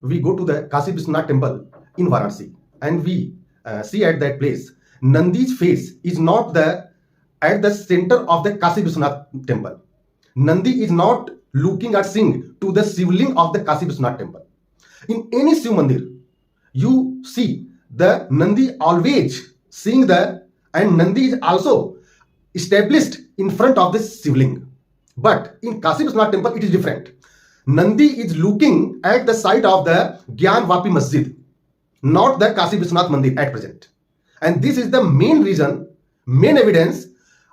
we go to the Kashi Vishwanath temple in Varanasi and we see at that place Nandi's face is not at the center of the Kashi Vishwanath temple. Nandi is not looking or seeing to the shivling of the Kashi Vishwanath temple. In any Shiv Mandir, you see the Nandi always seeing and Nandi is also established in front of the shivling. But in Kashi Vishwanath temple, it is different. Nandi is looking at the site of the Gyan Vapi Masjid, not the Kashi Vishwanath Mandir at present. And this is the main reason, main evidence.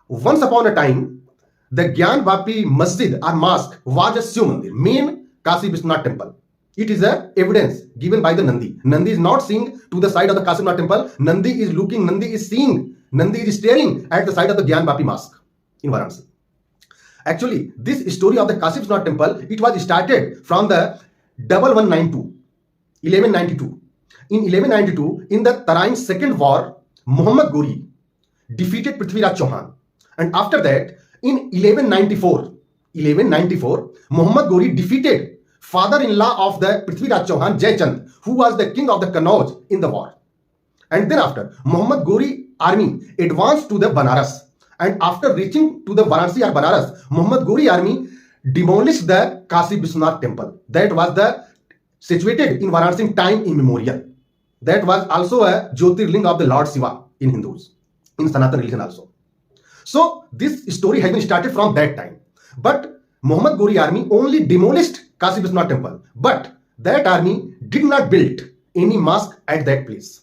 Once upon a time, the Gyan Vapi Masjid or mosque was a Shiv Mandir, main Kashi Vishwanath temple. It is a evidence given by the Nandi. Nandi is not seeing to the side of the Kashi Vishwanath temple. Nandi is looking, Nandi is seeing, Nandi is staring at the side of the Gyan Vapi mosque in Varanasi. Actually, this story of the Kashi Vishwanath temple, it was started from the 1192. In 1192, in the Tarain second war, Muhammad Ghori defeated Prithviraj Chauhan. And after that, in 1194, Muhammad Ghori defeated father-in-law of the Prithviraj Chauhan, Jaichand, who was the king of the Kannauj in the war. And then after, Muhammad Ghori army advanced to the Banaras. And after reaching to the Varanasi or Banaras, Muhammad Ghori army demolished the Kashi Vishwanath temple. That was situated in Varanasi time immemorial. That was also a Jyotirling of the Lord Shiva in Hindus, in Sanatana religion also. So this story has been started from that time. But Muhammad Ghori army only demolished Kashi Vishwanath temple. But that army did not build any mosque at that place.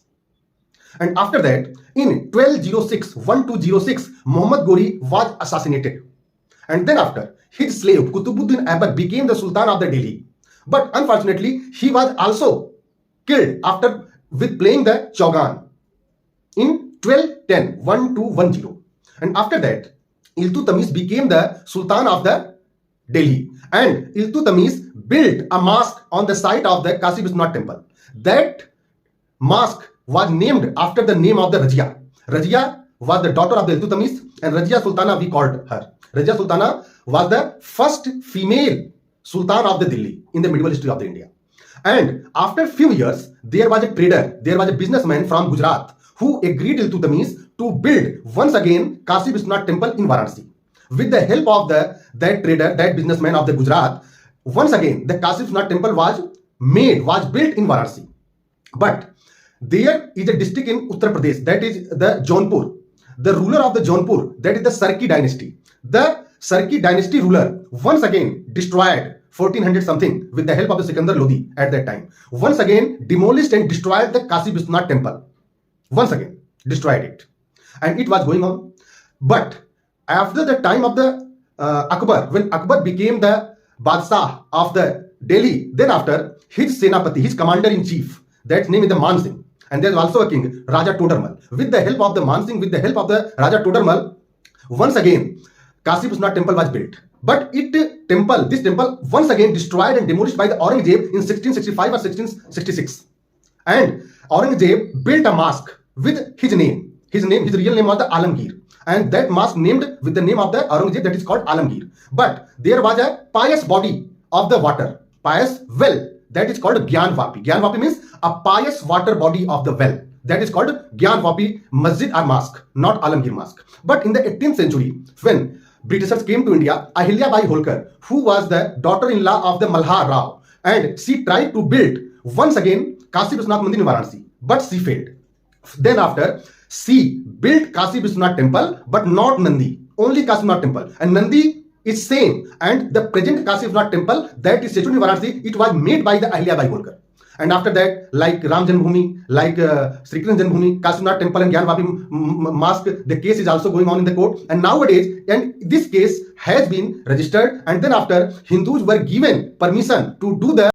And after that, in 1206, Muhammad Ghori was assassinated. And then after, his slave Qutbuddin Aibak became the Sultan of the Delhi. But unfortunately, he was also killed after with playing the Chaugan in 1210. And after that, Iltutmish became the Sultan of the Delhi. And Iltutmish built a mosque on the site of the Kashi Vishwanath temple. That mosque was named after the name of the Rajia. Rajia was the daughter of the Iltutmish, and Rajia Sultana we called her. Rajia Sultana was the first female Sultan of the Delhi in the medieval history of the India. And after few years, there was a trader, there was a businessman from Gujarat who agreed Iltutmish to build once again Kashi Vishwanath temple in Varanasi. With the help of that trader, that businessman of the Gujarat, once again the Kashi Vishwanath temple was built in Varanasi. But there is a district in Uttar Pradesh, that is the Jaunpur. The ruler of the Jaunpur, that is the Sarki dynasty. The Sarki dynasty ruler once again destroyed 1400 something with the help of the Sikandar Lodi at that time. Once again demolished and destroyed the Kashi Vishwanath temple. Once again destroyed it. And it was going on. But after the time of the Akbar, when Akbar became the Badshah of the Delhi, then after his Senapati, his commander-in-chief, that name is the Man Singh. And there's also a king, Raja Todarmal. With the help of the Man Singh, with the help of the Raja Todarmal, once again, Kashi Vishwanath temple was built. But this temple once again destroyed and demolished by the Aurangzeb in 1665 or 1666. And Aurangzeb built a mosque with his name. His real name was the Alamgir. And that mosque named with the name of the Aurangzeb, that is called Alamgir. But there was a pious body of the water, pious well, that is called Gyan Vapi. Gyan Vapi means a pious water body of the well. That is called Gyan Vapi Masjid or Mosque, not Alamgir Mosque. But in the 18th century, when Britishers came to India, Ahilya Bai Holkar, who was the daughter-in-law of the Malhar Rao, and she tried to build once again Kashi Vishwanath Mandir in Varanasi, but she failed. Then after, she built Kashi Vishwanath temple, but not Nandi, only Kashi Vishwanath temple. And Nandi is same, and the present Kashi Vishwanath temple that is situated in Varanasi, it was made by the Ahilya Bai Holkar. And after that, like Ram Janmabhoomi, like Sri Krishna Janmabhoomi, Kashi Vishwanath temple and Gyan Vapi mosque, the case is also going on in the court. And nowadays, and this case has been registered, and then after, Hindus were given permission to do the